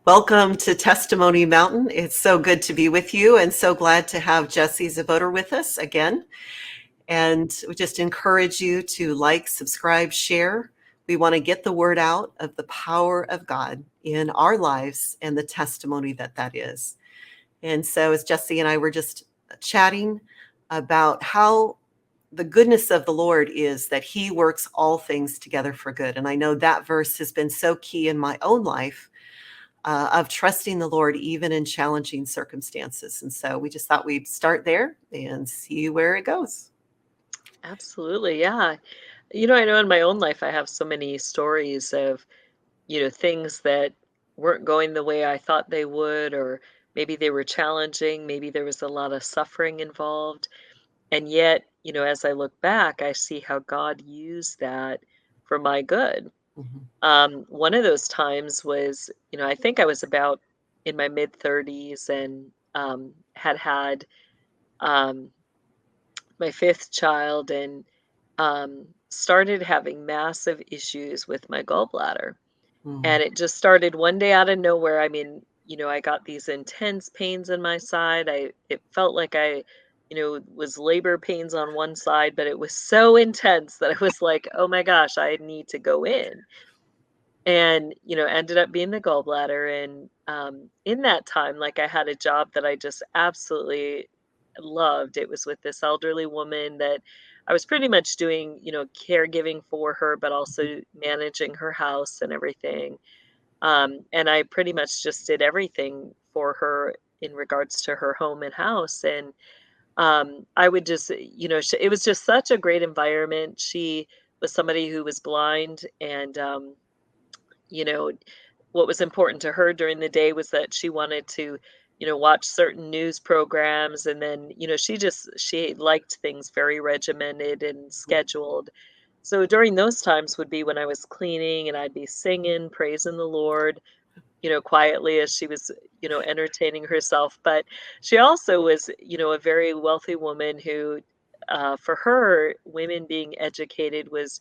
Welcome to Testimony Mountain. It's so good to be with you and so glad to have Jessie Czebotar with us again. And we just encourage you to like, subscribe, share. We want to get the word out of the power of God in our lives and the testimony that is. And so as Jessie and I were just chatting about how the goodness of the Lord is that he works all things together for good. And I know that verse has been so key in my own life of trusting the Lord even in challenging circumstances. And so we just thought we'd start there and see where it goes. Absolutely, yeah. I know in my own life I have so many stories of, things that weren't going the way I thought they would, or maybe they were challenging, maybe there was a lot of suffering involved. And yet, as I look back, I see how God used that for my good. Mhm. One of those times was, I think I was about in my mid 30s and had um, my fifth child and started having massive issues with my gallbladder. Mm. And it just started one day out of nowhere. I mean, I got these intense pains in my side. It felt like I, was labor pains on one side, but it was so intense that I was like, oh my gosh, I need to go in. And, ended up being the gallbladder. And in that time, like I had a job that I just absolutely loved. It was with this elderly woman that I was pretty much doing, caregiving for her, but also managing her house and everything. And I pretty much just did everything for her in regards to her home and house. And I would just, it was just such a great environment. She was somebody who was blind and, you know, what was important to her during the day was that she wanted to, watch certain news programs. And then, she liked things very regimented and scheduled. So during those times would be when I was cleaning and I'd be singing, praising the Lord, quietly as she was, entertaining herself. But she also was, a very wealthy woman who, for her, women being educated was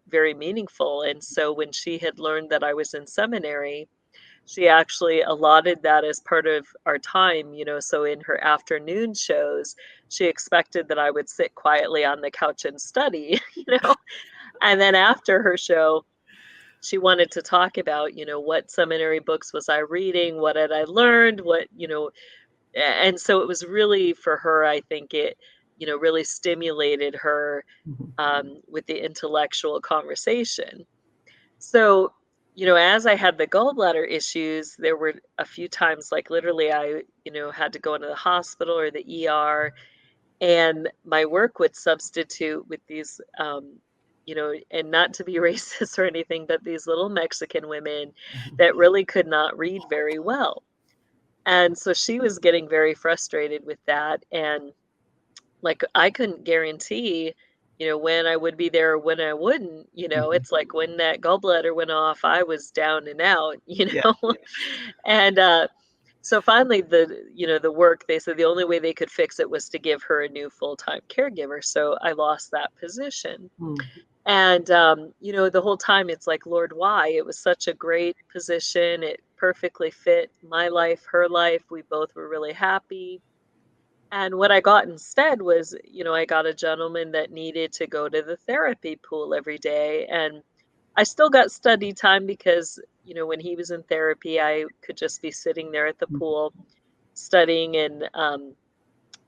very meaningful. And so when she had learned that I was in seminary, she actually allotted that as part of our time, so in her afternoon shows, she expected that I would sit quietly on the couch and study, and then after her show, she wanted to talk about, what seminary books was I reading, what had I learned, and so it was really for her, I think it, really stimulated her Mhm. with the intellectual conversation. So, as I had the gallbladder issues, there were a few times, like literally, I, had to go into the hospital or the ER, and my work would substitute with these, and not to be racist or anything, but these little Mexican women Mhm. that really could not read very well. And so she was getting very frustrated with that. And like, I couldn't guarantee, when I would be there or when I wouldn't, Mhm. it's like when that gallbladder went off, I was down and out, Yeah. And, so finally the work, they said the only way they could fix it was to give her a new full-time caregiver. So I lost that position. Mm. And, the whole time it's like, Lord, why? It was such a great position. It perfectly fit my life, her life. We both were really happy. And what I got instead was, I got a gentleman that needed to go to the therapy pool every day. And I still got study time because, when he was in therapy, I could just be sitting there at the pool studying and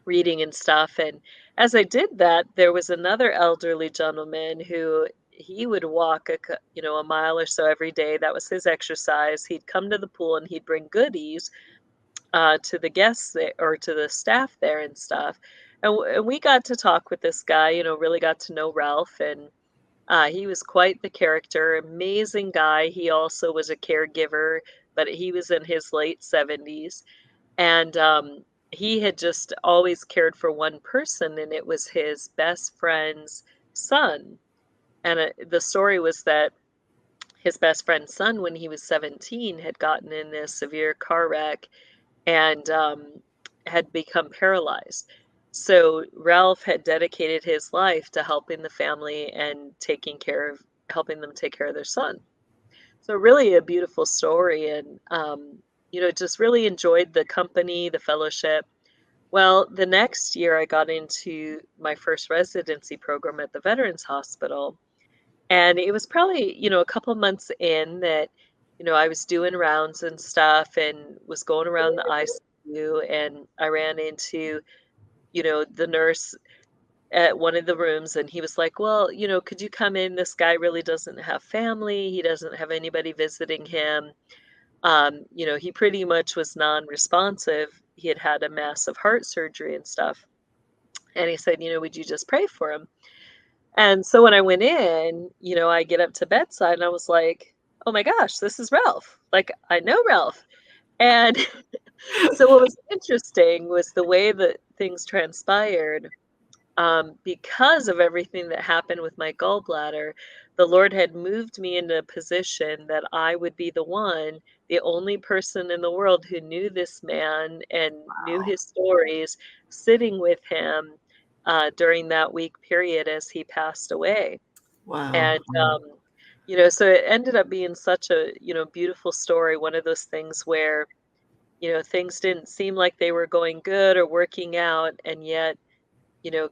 reading and stuff. And as I did that, there was another elderly gentleman who he would walk a mile or so every day. That was his exercise. He'd come to the pool and he'd bring goodies to the guests there, or to the staff there and stuff. And we got to talk with this guy, really got to know Ralph. And he was quite the character, amazing guy. He also was a caregiver, but he was in his late 70s. And he had just always cared for one person, and it was his best friend's son. And the story was that his best friend's son, when he was 17, had gotten in this severe car wreck and had become paralyzed. So Ralph had dedicated his life to helping the family and helping them take care of their son. So really a beautiful story, and just really enjoyed the company, the fellowship. Well, the next year I got into my first residency program at the Veterans Hospital, and it was probably, a couple months in that, I was doing rounds and stuff and was going around the ICU, and I ran into, the nurse at one of the rooms, and he was like, "Well, could you come in? This guy really doesn't have family. He doesn't have anybody visiting him. He pretty much was non-responsive. He had had a massive heart surgery and stuff." And he said, "Would you just pray for him?" And so when I went in, I get up to bedside and I was like, "Oh my gosh, this is Ralph. Like, I know Ralph." And so what was interesting was the way that things transpired. Because of everything that happened with my gallbladder, the Lord had moved me into a position that I would be the only person in the world who knew this man and knew Wow. his stories, sitting with him during that week period as he passed away. Wow. And, so it ended up being such a, beautiful story. One of those things where, things didn't seem like they were going good or working out, and yet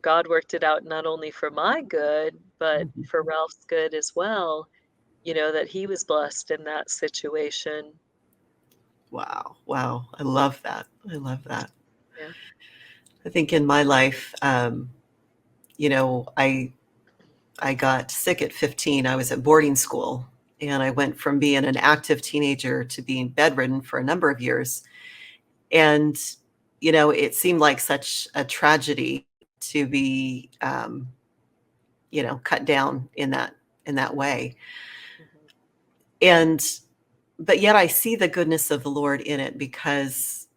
God worked it out not only for my good, but Mhm. for Ralph's good as well, that he was blessed in that situation. Wow. Wow. I love that. I love that. Yeah. I think in my life, you know, I I got sick at 15. I was at boarding school, and I went from being an active teenager to being bedridden for a number of years. And, it seemed like such a tragedy to be, cut down in that way. Mhm. And but yet I see the goodness of the Lord in it because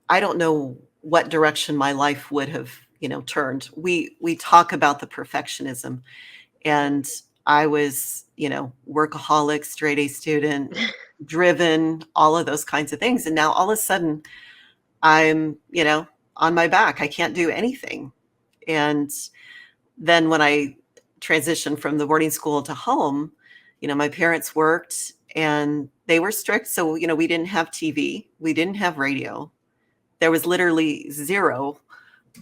I don't know what direction my life would have, turned. We talk about the perfectionism, Mhm. and I was, workaholic, straight A student, driven, all of those kinds of things. And now all of a sudden I'm, on my back. I can't do anything. And then when I transitioned from the boarding school to home, my parents worked and they were strict. So, we didn't have TV, we didn't have radio. There was literally zero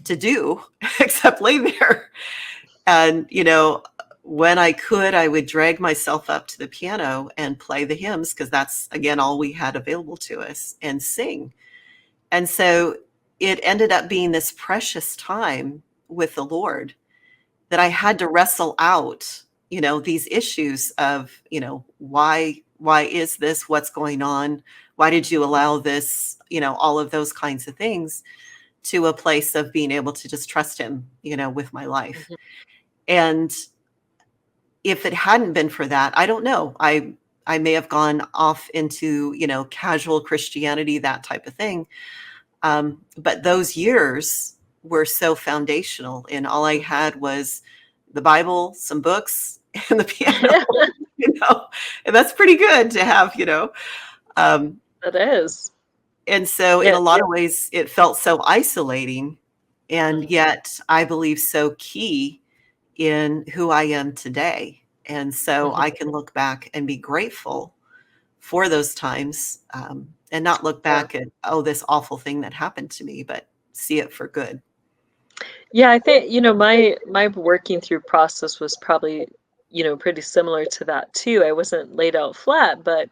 to do except lay there. And, when I could, I would drag myself up to the piano and play the hymns because that's, again, all we had available to us and sing. And so it ended up being this precious time with the Lord that I had to wrestle out, these issues of, why is this? What's going on? Why did you allow this? All of those kinds of things to a place of being able to just trust him, with my life. Mhm. And if it hadn't been for that, I don't know. I may have gone off into, casual Christianity, that type of thing. But those years were so foundational, and all I had was the Bible, some books, and the piano, you know, and that's pretty good to have, Um, That is. and so in Yeah. a lot of ways, it felt so isolating, and Mhm. yet I believe so key in who I am today. And so Mhm. I can look back and be grateful for those times, and not look Yeah. back at, oh, this awful thing that happened to me, but see it for good. Yeah, I think, my working through process was probably, pretty similar to that too. I wasn't laid out flat, but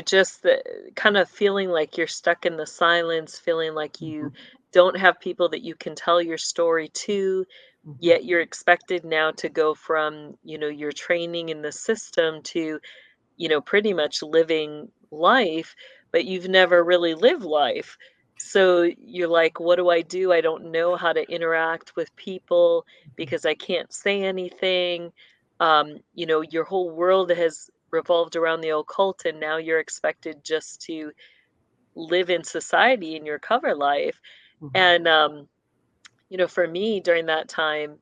just the kind of feeling like you're stuck in the silence, feeling like you Mhm, don't have people that you can tell your story to, mhm, yet you're expected now to go from, your training in the system to, pretty much living life, but you've never really lived life. So you're like, what do I do? I don't know how to interact with people because I can't say anything. Your whole world has revolved around the occult, and now you're expected just to live in society in your cover life. mhm, And, for me during that time,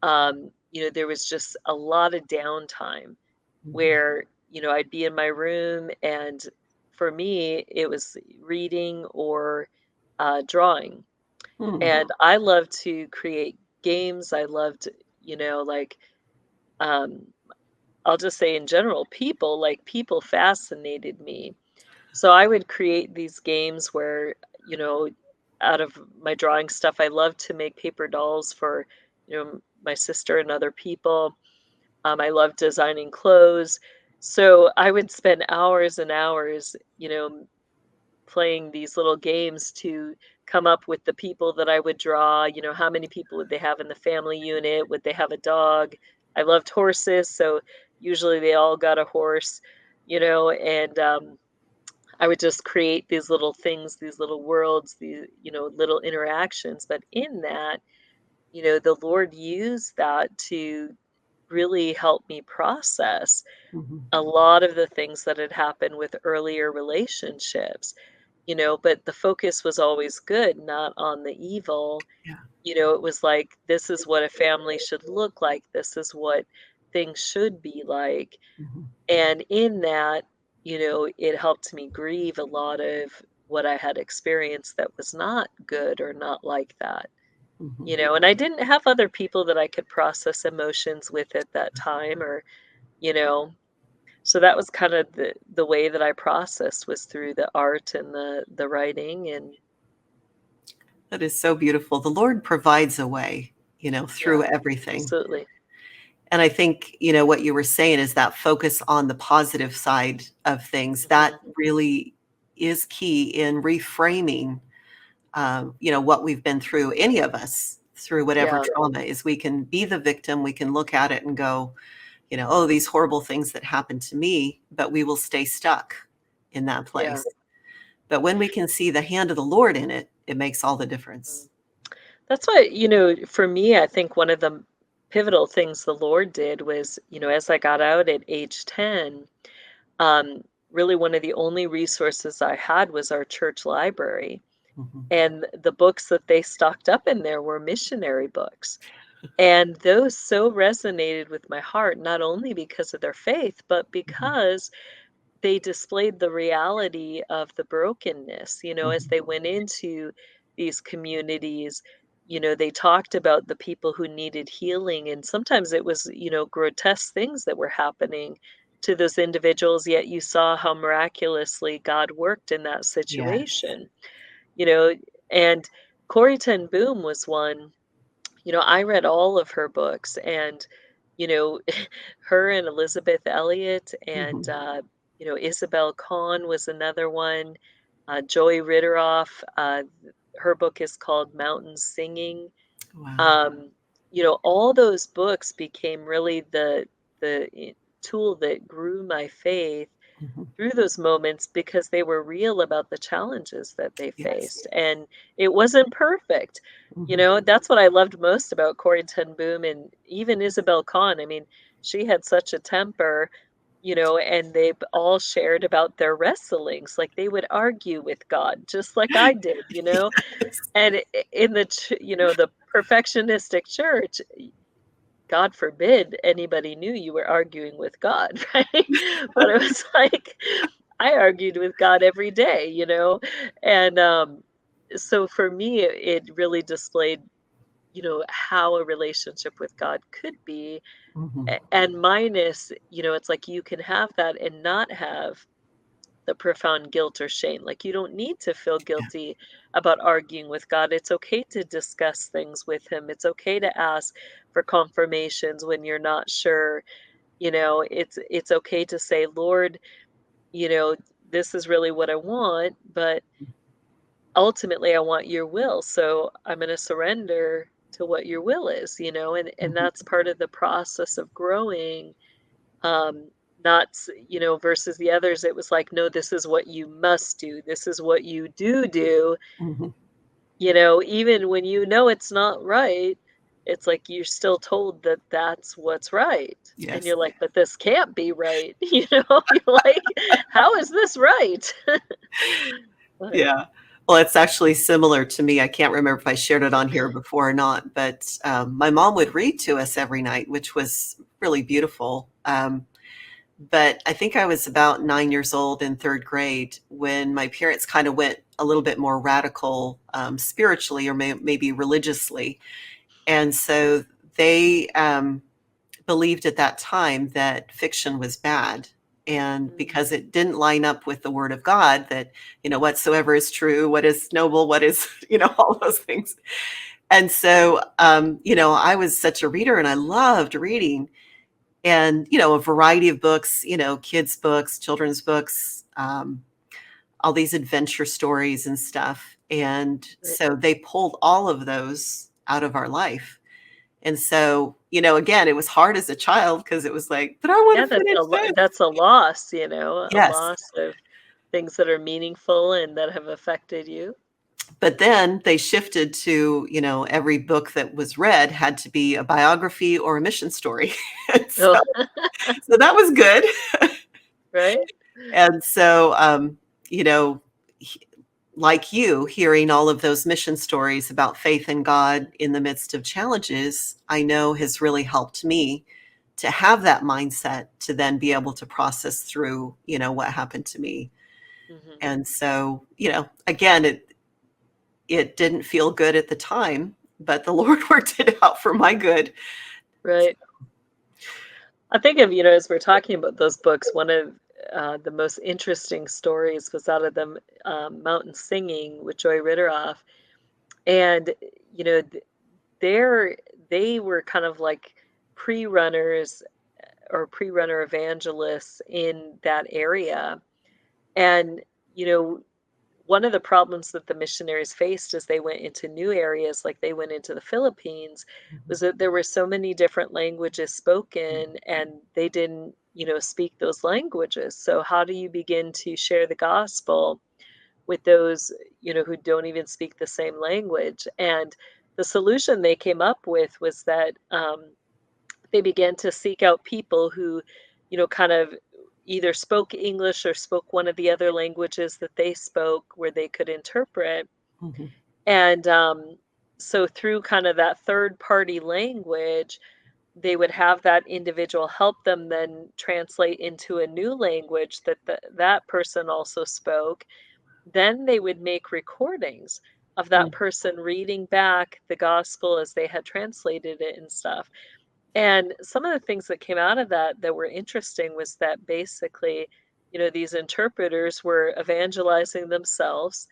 there was just a lot of downtime mhm, where, I'd be in my room, and for me, it was reading or drawing. mhm, And I love to create games. I loved, like, um, I'll just say in general, people fascinated me. So I would create these games where, you know, out of my drawing stuff, I love to make paper dolls for, my sister and other people. I love designing clothes. So I would spend hours and hours, playing these little games to come up with the people that I would draw. How many people would they have in the family unit? Would they have a dog? I loved horses, so usually they all got a horse, and I would just create these little things, these little worlds, these, little interactions. But in that, the Lord used that to really help me process Mhm. a lot of the things that had happened with earlier relationships, but the focus was always good, not on the evil. Yeah. It was like, this is what a family should look like, this is what things should be like. Mhm. And in that, it helped me grieve a lot of what I had experienced that was not good or not like that. Mhm. And I didn't have other people that I could process emotions with at that time, or, you know, so that was kind of the way that I processed, was through the art and the writing. And That is so beautiful. The Lord provides a way, through yeah, everything. absolutely. And I think, what you were saying is that focus on the positive side of things, that Mhm. really is key in reframing, what we've been through, any of us, through whatever Yeah, trauma is. We can be the victim. We can look at it and go, oh, these horrible things that happened to me, but we will stay stuck in that yeah. place. But when we can see the hand of the Lord in it, it makes all the difference. Mm. That's why, for me, I think one of the pivotal things the Lord did was, as I got out at age 10, um, really one of the only resources I had was our church library. Mhm. And the books that they stocked up in there were missionary books. And those so resonated with my heart, not only because of their faith, but Mhm. because they displayed the reality of the brokenness, as Mhm. they went into these communities. They talked about the people who needed healing, and sometimes it was, grotesque things that were happening to those individuals, yet you saw how miraculously God worked in that Yes. situation, you know, and Corrie ten Boom was one. I read all of her books, and, you know, her and Elizabeth Elliot, and, Mhm. Isabel Kahn was another one. Joy Ridderoff, her book is called Mountains Singing. Wow. Um, all those books became really the tool that grew my faith Mhm. through those moments, because they were real about the challenges that they Yes. faced. And it wasn't perfect. Mhm. That's what I loved most about Corrie ten Boom, and even Isabel Kahn. I mean, she had such a temper, and they all shared about their wrestlings. Like, they would argue with God just like I did, Yes. and in the perfectionistic church, God forbid anybody knew you were arguing with God, right? But it was like, I argued with God every day, And so for me, it really displayed, how a relationship with God could be. Mhm. And minus, it's like you can have that and not have the profound guilt or shame. Like, you don't need to feel Yeah. guilty about arguing with God. It's okay to discuss things with Him. It's okay to ask for confirmations when you're not sure. It's okay to say, Lord, you know, this is really what I want, but ultimately I want your will. So I'm going to surrender to what your will is, and Mhm. that's part of the process of growing. um Not versus the others, it was like, no, this is what you must do, this is what you do. Mhm. Even when it's not right, it's like you're still told that that's what's right, and Yes. you're like, but this can't be right. You're like, how is this right? But Yeah. Well, it's actually similar to me. I can't remember if I shared it on here before or not, but my mom would read to us every night, which was really beautiful. But I think I was about 9 years old in third grade when my parents kind of went a little bit more radical, spiritually, or maybe religiously. And so they believed at that time that fiction was bad. And Mm. because it didn't line up with the word of God, that, whatsoever is true, what is noble, what is, all those things. And so, I was such a reader and I loved reading, and, a variety of books, kids' books, children's books, all these adventure stories and stuff. And Right. so they pulled all of those out of our life. And so, again, it was hard as a child because it was like, but I want Yeah, to finish this. that's a loss, a Yes. loss of things that are meaningful and that have affected you. But then they shifted to, every book that was read had to be a biography or a mission story. And Oh, so that was good. right? And so, you know, he- like you, hearing all of those mission stories about faith in God in the midst of challenges, I know has really helped me to have that mindset to then be able to process through, what happened to me. Mhm. And so, again, it didn't feel good at the time, but the Lord worked it out for my good. Right. I think of, as we're talking about those books, one of the most interesting stories was out of the Mountain Singing with Joy Ritteroff. And, you know, th- they're, they were kind of like pre-runners or pre-runner evangelists in that area. And, you know, one of the problems that the missionaries faced as they went into new areas, like they went into the Philippines, was that there were so many different languages spoken and they didn't, speak those languages. So, how do you begin to share the gospel with those, who don't even speak the same language? And the solution they came up with was that they began to seek out people who, kind of either spoke English or spoke one of the other languages that they spoke where they could interpret. Mhm. And so through kind of that third party language, they would have that individual help them then translate into a new language that that person also spoke. Then they would make recordings of that Mhm. person reading back the gospel as they had translated it and stuff. And some of the things that came out of that that were interesting was that basically, these interpreters were evangelizing themselves,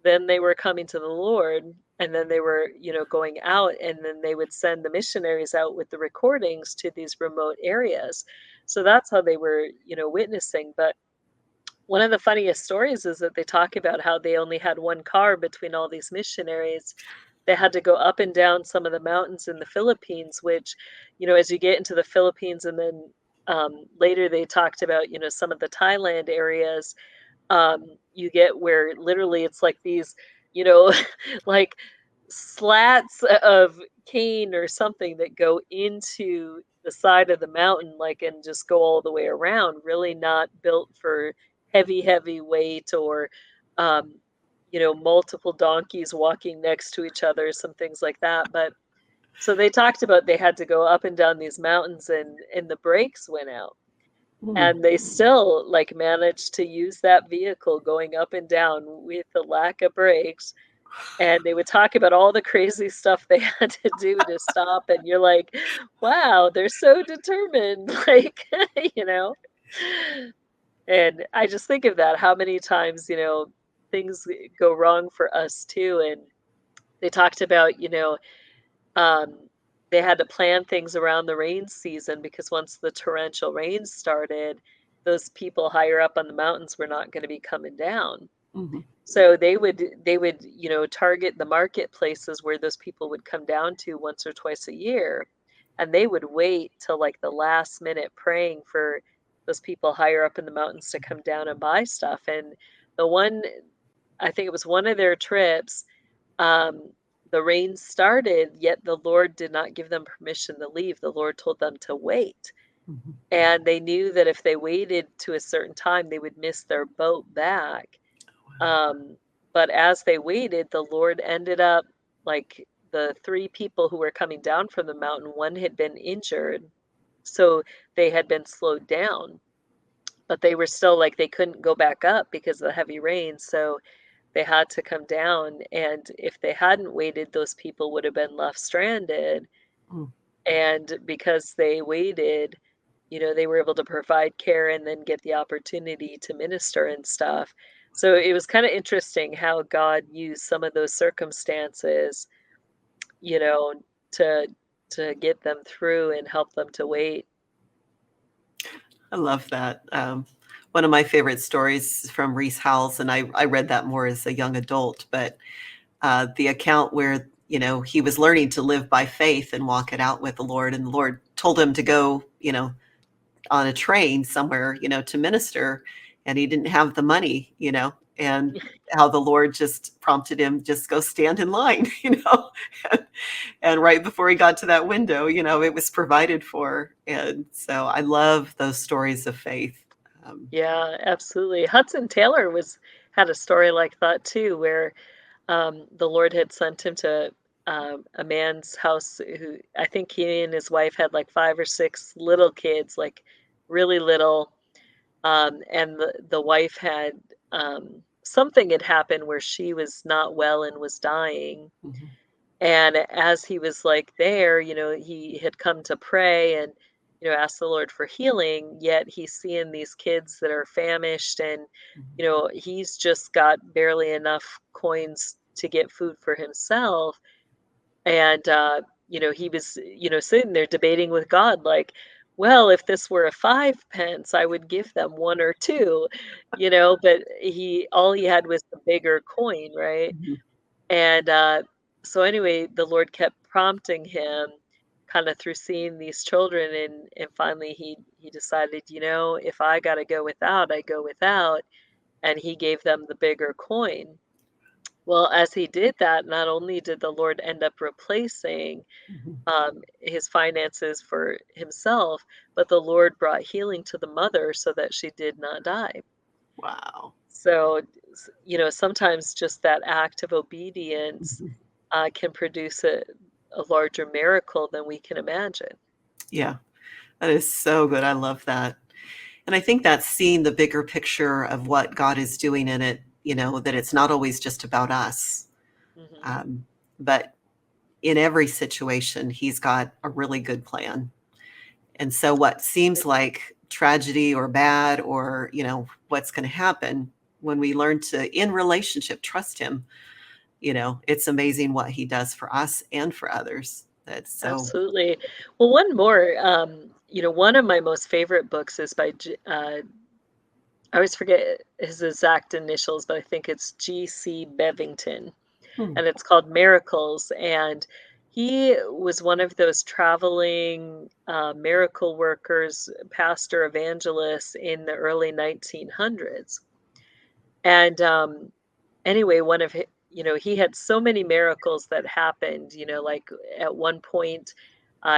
then they were coming to the Lord, and then they were, going out, and then they would send the missionaries out with the recordings to these remote areas. So that's how they were, witnessing. But one of the funniest stories is that they talk about how they only had one car between all these missionaries. They had to go up and down some of the mountains in the Philippines, which, as you get into the Philippines, and then later they talked about, some of the Thailand areas, you get where literally it's like these, you know, like slats of cane or something that go into the side of the mountain, like, and just go all the way around, really not built for heavy weight or, um, multiple donkeys walking next to each other, some things like that. But so they talked about they had to go up and down these mountains and the brakes went out. Mhm. And they still, like, managed to use that vehicle going up and down with the lack of brakes, and they would talk about all the crazy stuff they had to do to stop, and you're like, "Wow, they're so determined," like, you know? And I just think of that, how many times, things go wrong for us too, and they talked about, um, they had to plan things around the rain season because once the torrential rains started, those people higher up on the mountains were not gonna be coming down. Mhm. So they would, target the marketplaces where those people would come down to once or twice a year, and they would wait till, like, the last minute praying for those people higher up in the mountains to come down and buy stuff. And the one I think it was one of their trips, um, the rain started, yet the Lord did not give them permission to leave. The Lord told them to wait. Mhm. And they knew that if they waited to a certain time, they would miss their boat back. Um, but as they waited, the Lord ended up, like, the 3 people who were coming down from the mountain, one had been injured, so they had been slowed down, but they were still, like, they couldn't go back up because of the heavy rain, so they had to come down, and if they hadn't waited, those people would have been left stranded. Mm. And because they waited, they were able to provide care and then get the opportunity to minister and stuff. So it was kind of interesting how God used some of those circumstances, you know, to get them through and help them to wait. I love that. One of my favorite stories is from Reese Howells, and I read that more as a young adult, but the account where, he was learning to live by faith and walk it out with the Lord, and the Lord told him to go, on a train somewhere, to minister, and he didn't have the money, and how the Lord just prompted him, just go stand in line, and right before he got to that window, it was provided for. And so I love those stories of faith. Yeah, absolutely. Hudson Taylor was had a story like that too, where the Lord had sent him to a man's house who I think he and his wife had like 5 or 6 little kids, like really little. And the wife had something had happened where she was not well and was dying. Mhm, And as he was like there, he had come to pray and, ask the Lord for healing, yet he's seeing these kids that are famished and, mhm, he's just got barely enough coins to get food for himself. And, he was, sitting there debating with God, like, well, if this were a 5 pence, I would give them 1 or 2, but all he had was the bigger coin, right? mhm. And, so anyway, the Lord kept prompting him kinda through seeing these children, and finally he decided, "If I gotta go without, I go without," and he gave them the bigger coin. Well, as he did that, not only did the Lord end up replacing, Mhm. his finances for himself, but the Lord brought healing to the mother so that she did not die. Wow. So, sometimes just that act of obedience Mhm. can produce a larger miracle than we can imagine. Yeah, that is so good. I love that. And I think that's seeing the bigger picture of what God is doing in it, that it's not always just about us. Hmm. Um, but in every situation, He's got a really good plan. And so what seems like tragedy or bad or, what's going to happen when we learn to, in relationship, trust Him, it's amazing what He does for us and for others. That's so. Absolutely. Well, one more, one of my most favorite books is by, I always forget his exact initials, but I think it's G.C. Bevington, Hmm. and it's called Miracles. And he was one of those traveling miracle workers, pastor evangelists in the early 1900s. And anyway, he had so many miracles that happened, like at one point,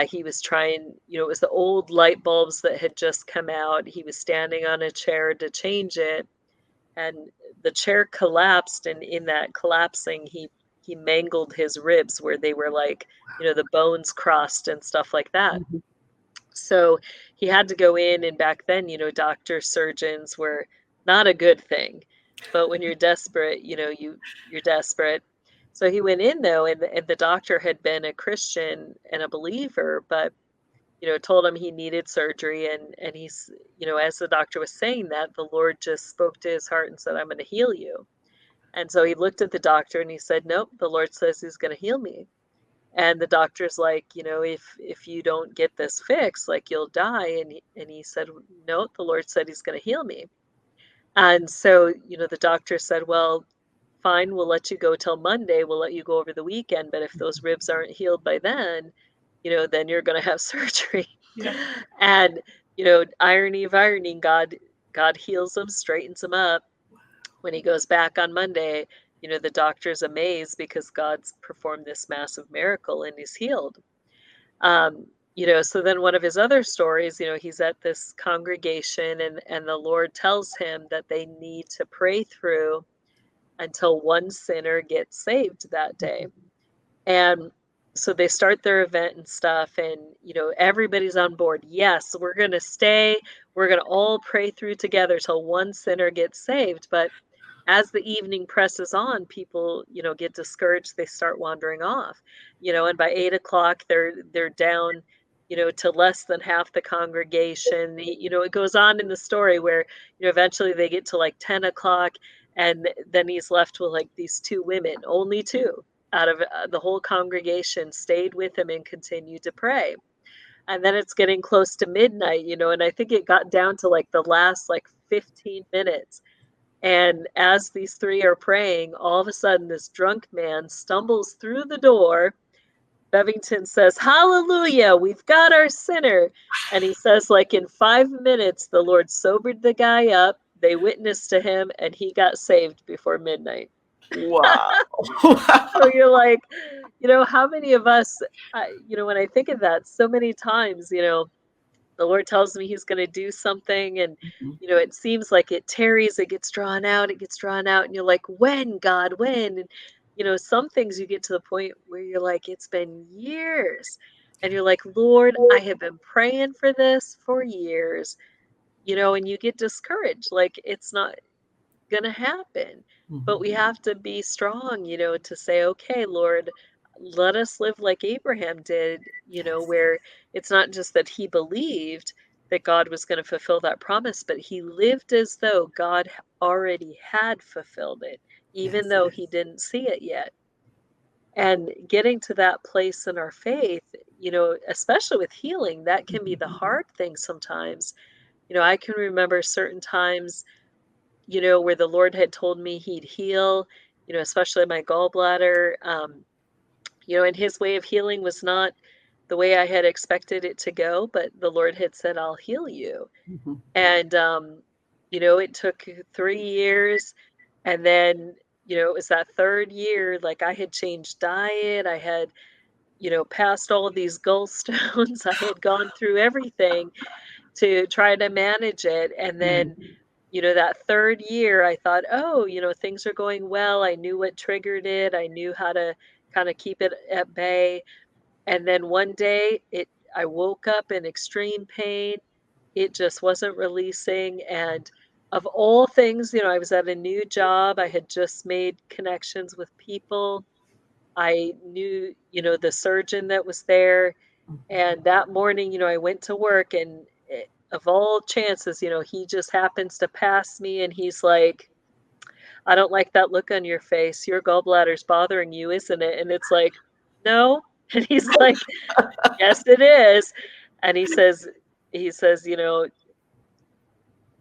he was trying, it was the old light bulbs that had just come out. He was standing on a chair to change it, and the chair collapsed. And in that collapsing, he mangled his ribs where they were like, the bones crossed and stuff like that. Mhm. So he had to go in, and back then, doctors, surgeons were not a good thing. But when you're desperate, you're desperate. So he went in though, and the doctor had been a Christian and a believer, but told him he needed surgery, and he's, as the doctor was saying that, the Lord just spoke to his heart and said, "I'm going to heal you." And so he looked at the doctor and he said, "Nope, the Lord says he's going to heal me." And the doctor's like, if you don't get this fixed, like you'll die. And he said, "No, the Lord said he's going to heal me." And so, the doctor said, "Well, fine, we'll let you go till Monday. We'll let you go over the weekend. But if those ribs aren't healed by then, then you're going to have surgery." Yeah. And, irony of irony, God heals him, straightens him up. When he goes back on Monday, the doctor's amazed because God's performed this massive miracle and he's healed. So then one of his other stories, he's at this congregation, and the Lord tells him that they need to pray through until one sinner gets saved that day. And so they start their event and stuff, and everybody's on board. Yes, we're going to stay. We're going to all pray through together till one sinner gets saved. But as the evening presses on, people, get discouraged. They start wandering off, and by 8 o'clock, they're down. to less than half the congregation. It goes on in the story where, eventually they get to like 10 o'clock, and then he's left with like these two women, only two out of the whole congregation stayed with him and continued to pray. And then it's getting close to midnight, and I think it got down to like the last like 15 minutes. And as these three are praying, all of a sudden this drunk man stumbles through the door. Bevington says, "Hallelujah, we've got our sinner." And he says, like, in 5 minutes, the Lord sobered the guy up. They witnessed to him, and he got saved before midnight. Wow. So you're like, how many of us, when I think of that, so many times, the Lord tells me he's going to do something, and, Mhm. it seems like it tarries, it gets drawn out, and you're like, when, God, when? And, some things you get to the point where you're like, it's been years. And you're like, Lord, I have been praying for this for years, and you get discouraged. Like, it's not going to happen. But Mhm. we have to be strong, to say, okay, Lord, let us live like Abraham did, Yes. where it's not just that he believed that God was going to fulfill that promise, but he lived as though God already had fulfilled it, even Yes. though he didn't see it yet. And getting to that place in our faith, especially with healing, that can be the Mhm. hard thing sometimes. I can remember certain times, where the Lord had told me he'd heal, especially my gallbladder. And his way of healing was not the way I had expected it to go, but the Lord had said, I'll heal you. Mhm. And, it took 3 years. And then, it was that third year, like I had changed diet. I had, passed all of these gallstones. I had gone through everything to try to manage it. And then, Mhm. that third year, I thought, oh, things are going well. I knew what triggered it. I knew how to kind of keep it at bay. And then one day, I woke up in extreme pain. It just wasn't releasing. And of all things, I was at a new job. I had just made connections with people. I knew, the surgeon that was there. And that morning, I went to work, and of all chances, he just happens to pass me, and he's like, "I don't like that look on your face. Your gallbladder's bothering you, isn't it?" And it's like, "No." And he's like, "Yes, it is." And he says,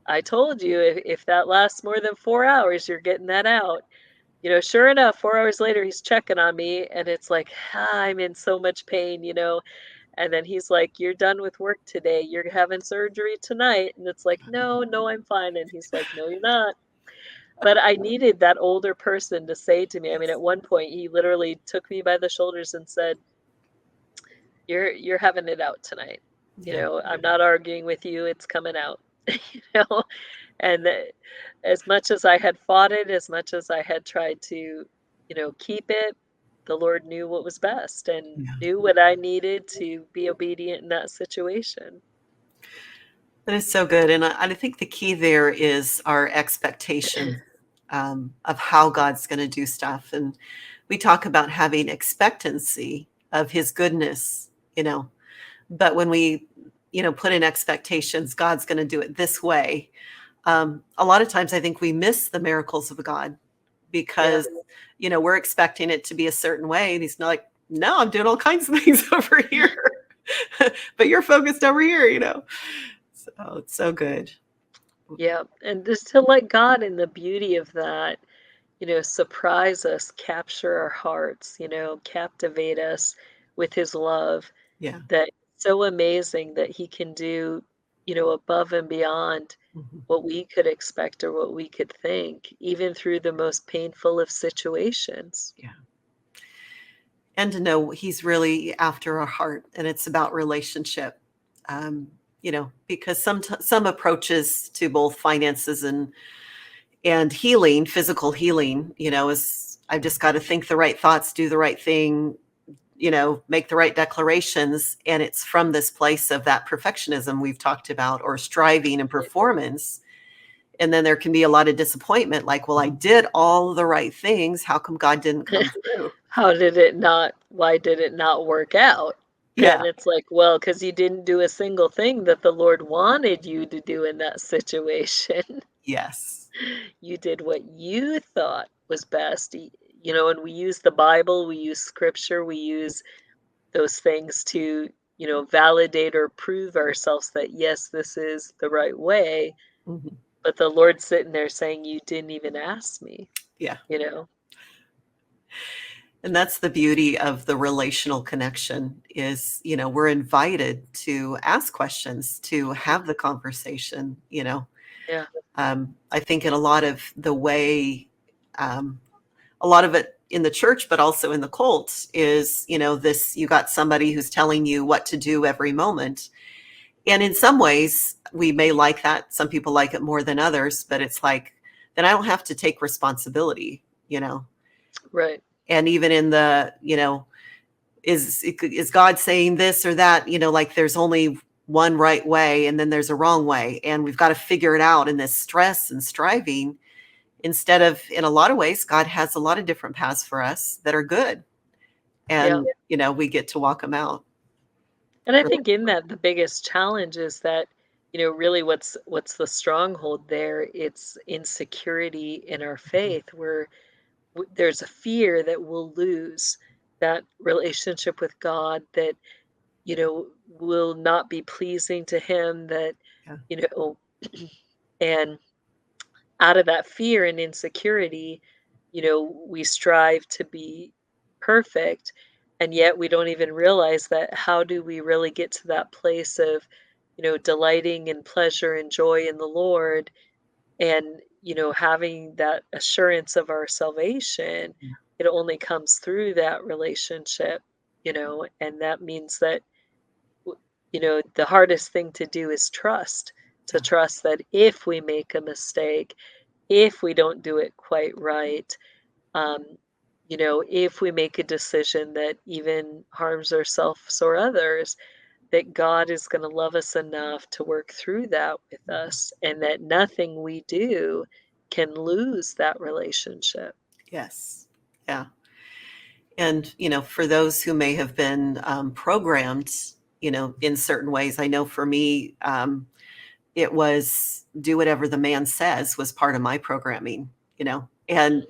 "I told you, if that lasts more than 4 hours, you're getting that out." Sure enough, 4 hours later, he's checking on me, and it's like, I'm in so much pain, And then he's like, "You're done with work today. You're having surgery tonight." And it's like, "No, no, I'm fine." And he's like, "No, you're not." But I needed that older person to say to me, I mean, Yes. at one point, he literally took me by the shoulders and said, "You're having it out tonight. Yeah. I'm not arguing with you. It's coming out." You know? And as much as I had fought it, as much as I had tried to, keep it, the Lord knew what was best and Yeah. knew what I needed to be obedient in that situation. That is so good, and I think the key there is our expectation, of how God's gonna do stuff, and we talk about having expectancy of His goodness, but when we, put in expectations, God's gonna do it this way, a lot of times I think we miss the miracles of God Yeah. because, we're expecting it to be a certain way, and He's not like, "No, I'm doing all kinds of things over here, but you're focused over here." So it's so good. Yeah. And just to let God in the beauty of that, surprise us, capture our hearts, captivate us with his love. Yeah. That so amazing that he can do, above and beyond Mhm. what we could expect or what we could think, even through the most painful of situations. Yeah. And to know He's really after our heart, and it's about relationship. Because some approaches to both finances and healing, physical healing, is I've just got to think the right thoughts, do the right thing, make the right declarations, and it's from this place of that perfectionism we've talked about, or striving and performance. And then there can be a lot of disappointment, like, well, I did all the right things. How come God didn't come through? Why did it not work out? Yeah. And it's like, well, because you didn't do a single thing that the Lord wanted you to do in that situation. Yes. You did what you thought was best. And we use the Bible, we use scripture, we use those things to, validate or prove ourselves that, yes, this is the right way. Mhm. But the Lord's sitting there saying, you didn't even ask me, Yeah. you know? And that's the beauty of the relational connection is, we're invited to ask questions, to have the conversation. Yeah. I think in a lot of the way, a lot of it in the church, but also in the cult is, this, you got somebody who's telling you what to do every moment. And in some ways, we may like that. Some people like it more than others, but it's like, then I don't have to take responsibility. Right. And even in the, is God saying this or that? Like there's only one right way and then there's a wrong way. And we've got to figure it out in this stress and striving instead of, in a lot of ways, God has a lot of different paths for us that are good. Yeah. And, we get to walk them out. And I think in that the biggest challenge is that, really what's the stronghold there? It's insecurity in our faith where there's a fear that we'll lose that relationship with God, that, will not be pleasing to him, that, Yeah. you know, and out of that fear and insecurity, we strive to be perfect. And yet we don't even realize that how do we really get to that place of, delighting in pleasure and joy in the Lord and, having that assurance of our salvation. Yeah. It only comes through that relationship, and that means that, the hardest thing to do is to Yeah. trust that if we make a mistake, if we don't do it quite right, um, if we make a decision that even harms ourselves or others, that God is going to love us enough to work through that with us, and that nothing we do can lose that relationship. Yes. Yeah. And, for those who may have been programmed, in certain ways, I know for me, it was do whatever the man says was part of my programming. And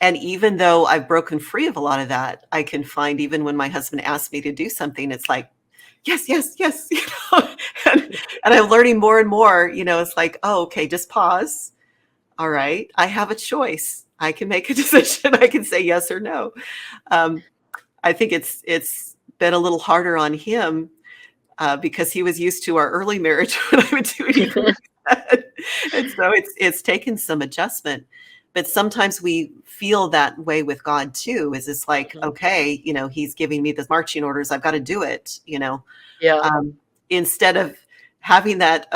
even though I've broken free of a lot of that, I can find even when my husband asks me to do something, it's like, yes, yes, yes, and, and I'm learning more and more, it's like, oh, okay, just pause. All right, I have a choice. I can make a decision. I can say yes or no. Um, I think it's been a little harder on him because he was used to our early marriage when I would do anything like that. And so it's taken some adjustment. But sometimes we feel that way with God too, is it's like, Mhm. okay, he's giving me the marching orders, I've got to do it. Yeah, Um, instead of having that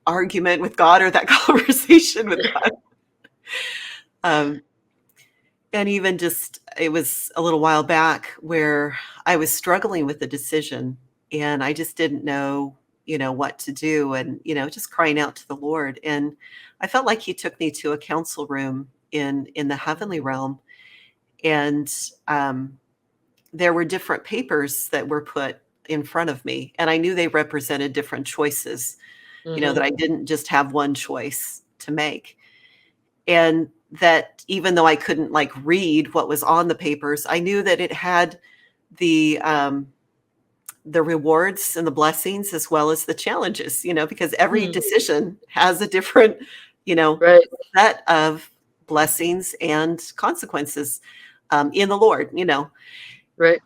argument with God or that conversation with God. Um, and even just, it was a little while back where I was struggling with a decision and I just didn't know, what to do and, just crying out to the Lord. And I felt like he took me to a council room in the heavenly realm. And there were different papers that were put in front of me. And I knew they represented different choices, hmm that I didn't just have one choice to make. And that even though I couldn't like read what was on the papers, I knew that it had the um, the rewards and the blessings as well as the challenges, because every mm, decision has a different, you know, right, set of blessings and consequences in the Lord, right,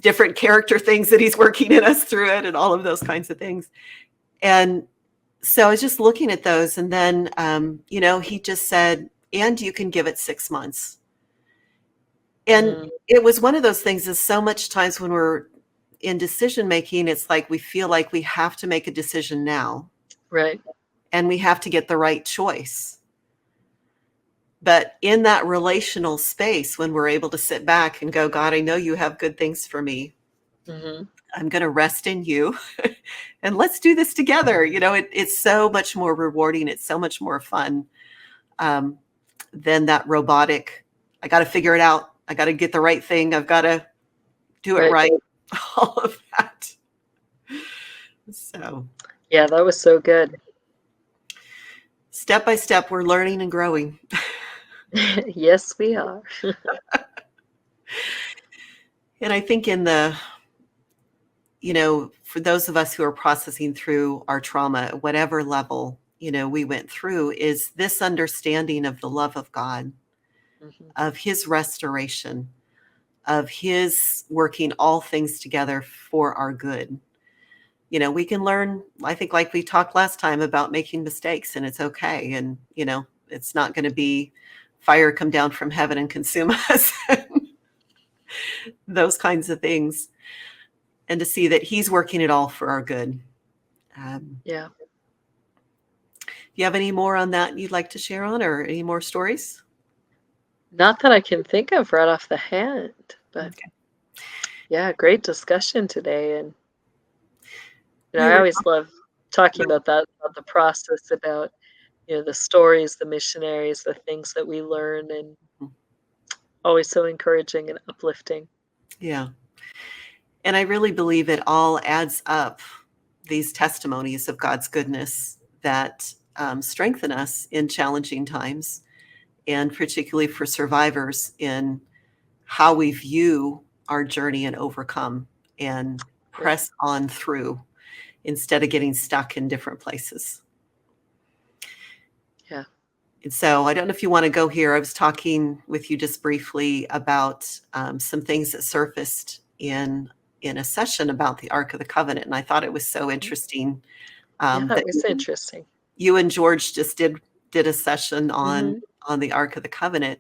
different character things that He's working in us through it, and all of those kinds of things. And so I was just looking at those, and then, He just said, and you can give it 6 months. And mm, it was one of those things is so much times when we're in decision making, it's like we feel like we have to make a decision now right, and we have to get the right choice. But in that relational space, when we're able to sit back and go, God, I know you have good things for me. hmm I'm going to rest in you and let's do this together. It's so much more rewarding. It's so much more fun um, than that robotic. I got to figure it out. I got to get the right thing. I've got to do it right. right. All of that. So Yeah, that was so good. step by step, we're learning and growing. Yes, we are. And I think for those of us who are processing through our trauma at whatever level, we went through, is this understanding of the love of God, Mhm. of his restoration, of his working all things together for our good. We can learn, I think, like we talked last time, about making mistakes, and it's okay. And, it's not going to be fire come down from heaven and consume us, those kinds of things. And to see that he's working it all for our good. Yeah. Do you have any more on that you'd like to share on, or any more stories? Not that I can think of right off the hand, but Okay. yeah, great discussion today. And We I were always love talking about that, about the process, about the stories, the missionaries, the things that we learn, and always so encouraging and uplifting. Yeah. And I really believe it all adds up, these testimonies of God's goodness that strengthen us in challenging times, and particularly for survivors, in how we view our journey and overcome and Yeah. press on through instead of getting stuck in different places. Yeah. And so I don't know if you want to go here. I was talking with you just briefly about some things that surfaced in a session about the Ark of the Covenant, and I thought it was so interesting Yeah, that it was interesting. you and George just did a session Hmm. on the Ark of the Covenant.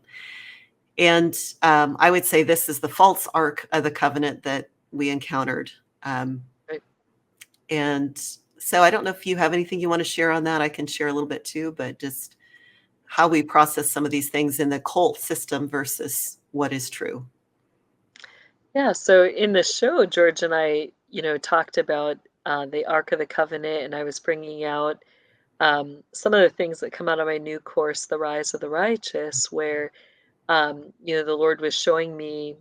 And I would say this is the false Ark of the Covenant that we encountered. Um, Right. and so I don't know if you have anything you want to share on that. I can share a little bit too, but just how we process some of these things in the cult system versus what is true. Yeah, so in the show, George and I, talked about the Ark of the Covenant, and I was bringing out some of the things that come out of my new course, The Rise of the Righteous, where, the Lord was showing me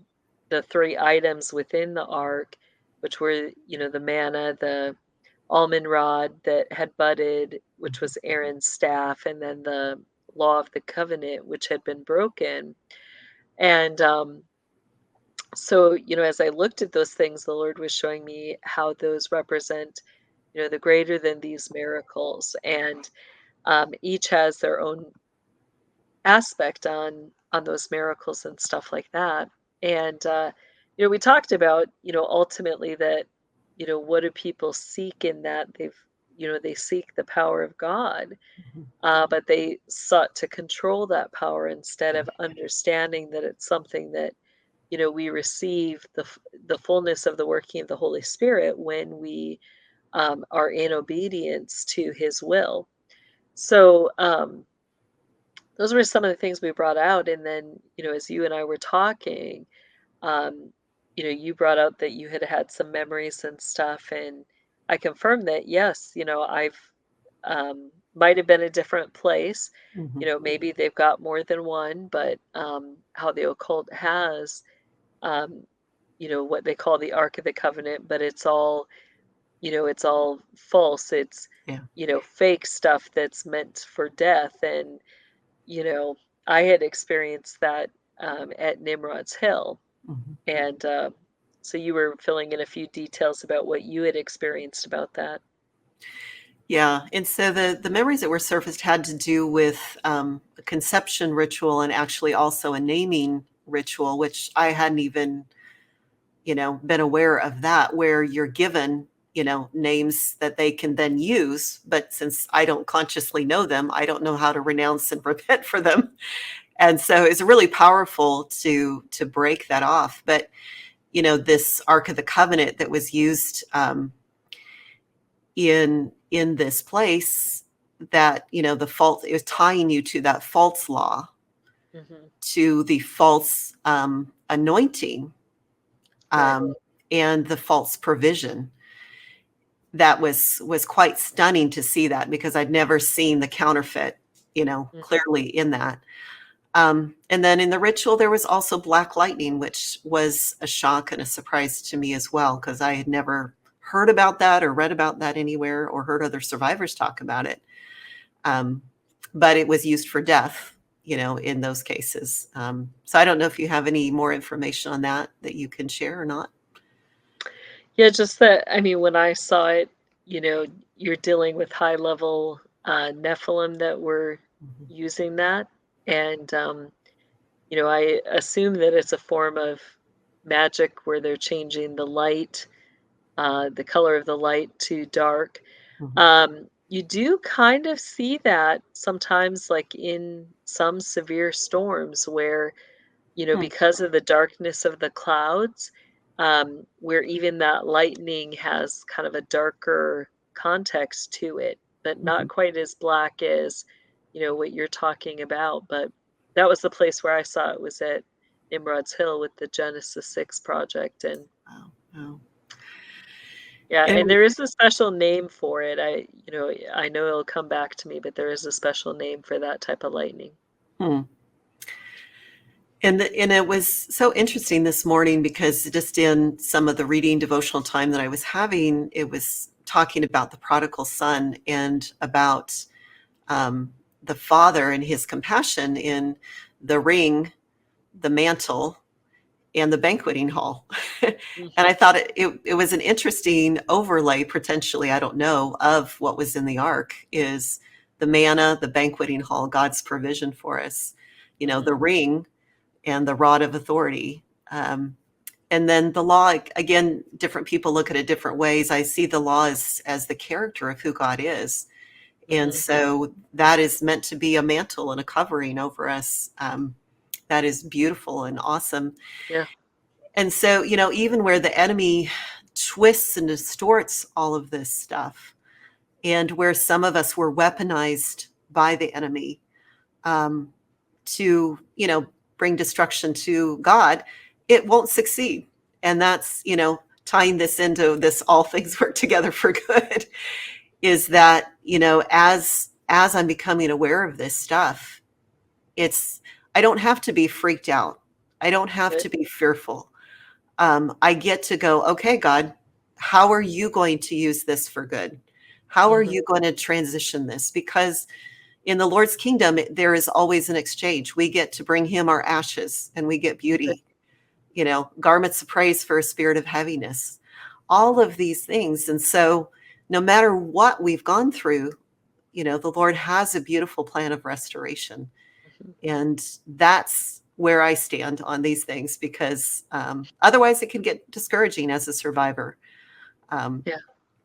the three items within the ark, which were, the manna, the almond rod that had budded, which was Aaron's staff, and then the law of the covenant, which had been broken. And so, as I looked at those things, the Lord was showing me how those represent, the greater than these miracles. And each has their own aspect on those miracles and stuff like that. And we talked about, ultimately that, what do people seek in that? They seek the power of God, Mhm. but they sought to control that power instead of understanding that it's something that we receive the fullness of the working of the Holy Spirit when we are in obedience to His will. So those were some of the things we brought out, and then as you and I were talking, um, you brought out that you had had some memories and stuff, and I confirmed that yes, I've might have been a different place. Mhm. Maybe they've got more than one, but how the occult has um, what they call the Ark of the Covenant, but it's all false. It's, Yeah. fake stuff that's meant for death. And, you know, I had experienced that at Nimrod's Hill. Mhm. And so you were filling in a few details about what you had experienced about that. Yeah, and so the memories that were surfaced had to do with a conception ritual, and actually also a naming ritual, which I hadn't even, been aware of, that where you're given, names that they can then use. But since I don't consciously know them, I don't know how to renounce and repent for them. And so it's really powerful to break that off. But this Ark of the Covenant that was used in this place, that the false, it was tying you to that false law, Hmm. to the false anointing, Right. um, and the false provision. That was quite stunning to see that, because I'd never seen the counterfeit, Hmm. clearly in that. And then in the ritual, there was also black lightning, which was a shock and a surprise to me as well, because I had never heard about that or read about that anywhere or heard other survivors talk about it. But it was used for death, in those cases. So I don't know if you have any more information on that you can share or not. Yeah, just that, I mean, when I saw it, you know, you're dealing with high level Nephilim that were Mhm. using that. And, I assume that it's a form of magic where they're changing the light, the color of the light to dark. Mhm. You do kind of see that sometimes, like in some severe storms where, Hmm. because of the darkness of the clouds, where even that lightning has kind of a darker context to it, but not Mhm. quite as black as, what you're talking about. But that was the place where I saw it, was at Nimrod's Hill with the Genesis 6 project. And Wow. Wow. yeah, and And there is a special name for it. I know it'll come back to me, but there is a special name for that type of lightning. hmm. And it was so interesting this morning because just in some of the reading devotional time that I was having, it was talking about the prodigal son and about the father and his compassion in the ring, the mantle, and the banqueting hall. And I Mhm. thought it was an interesting overlay, potentially, I don't know, of what was in the ark is the manna, the banqueting hall, God's provision for us, the Mhm. ring and the rod of authority. And then the law, again, different people look at it different ways. I see the law as the character of who God is. And Mhm. so that is meant to be a mantle and a covering over us. That is beautiful and awesome. Yeah. And so, even where the enemy twists and distorts all of this stuff, and where some of us were weaponized by the enemy um, to, bring destruction to God, it won't succeed. And that's, tying this into this all things work together for good is that, as I'm becoming aware of this stuff, it's, I don't have to be freaked out. I don't have Right. to be fearful. I get to go, okay, God, how are you going to use this for good? How are Mhm. you going to transition this? Because in the Lord's kingdom, there is always an exchange. We get to bring him our ashes and we get Right. beauty, garments of praise for a spirit of heaviness, all of these things. And so, no matter what we've gone through, the Lord has a beautiful plan of restoration. Mhm. And that's where I stand on these things because otherwise it can get discouraging as a survivor. Um, Yeah,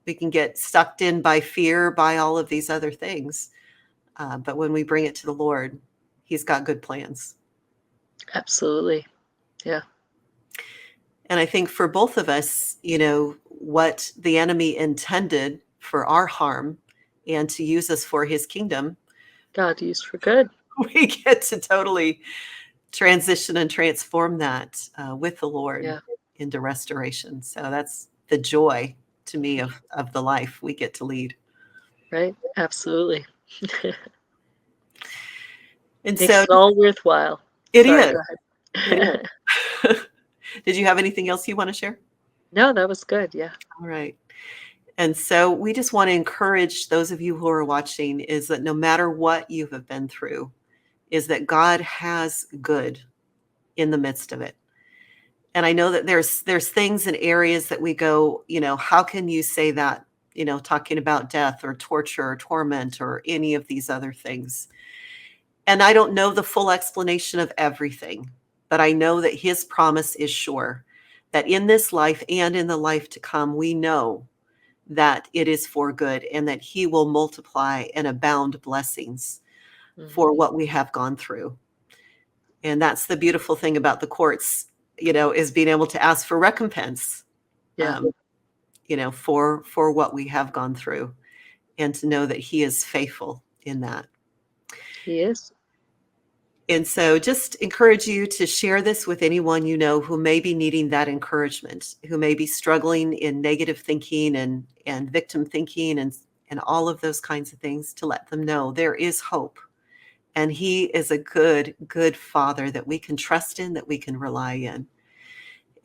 we can get sucked in by fear, by all of these other things. But when we bring it to the Lord, He's got good plans. absolutely. Yeah. And I think for both of us, what the enemy intended for our harm and to use us for his kingdom, God used for good. we get to totally transition and transform that with the Lord Yeah. into restoration. So that's the joy to me of the life we get to lead. Right. Absolutely. And Makes so it all worthwhile. it Sorry, is. go It ahead. is. Did you have anything else you want to share? No, that was good. Yeah. All right. And so we just want to encourage those of you who are watching is that no matter what you have been through, is that God has good in the midst of it. And I know that there's things and areas that we go, how can you say that, talking about death or torture or torment or any of these other things. And I don't know the full explanation of everything, but I know that his promise is sure that in this life and in the life to come, we know that it is for good and that he will multiply and abound blessings for Mhm. what we have gone through. And that's the beautiful thing about the courts, is being able to ask for recompense, Yeah. um, for what we have gone through and to know that he is faithful in that. He is. And so just encourage you to share this with anyone you know who may be needing that encouragement, who may be struggling in negative thinking and victim thinking and all of those kinds of things, to let them know there is hope. And he is a good, good father that we can trust in, that we can rely in.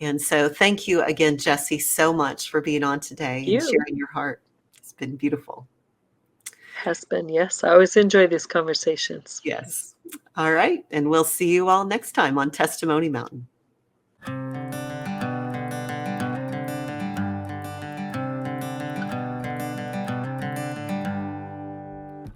And so thank you again, Jessie, so much for being on today and You sharing your heart. It's been beautiful. has been, yes. I always enjoy these conversations. Yes. All right. And we'll see you all next time on Testimony Mountain.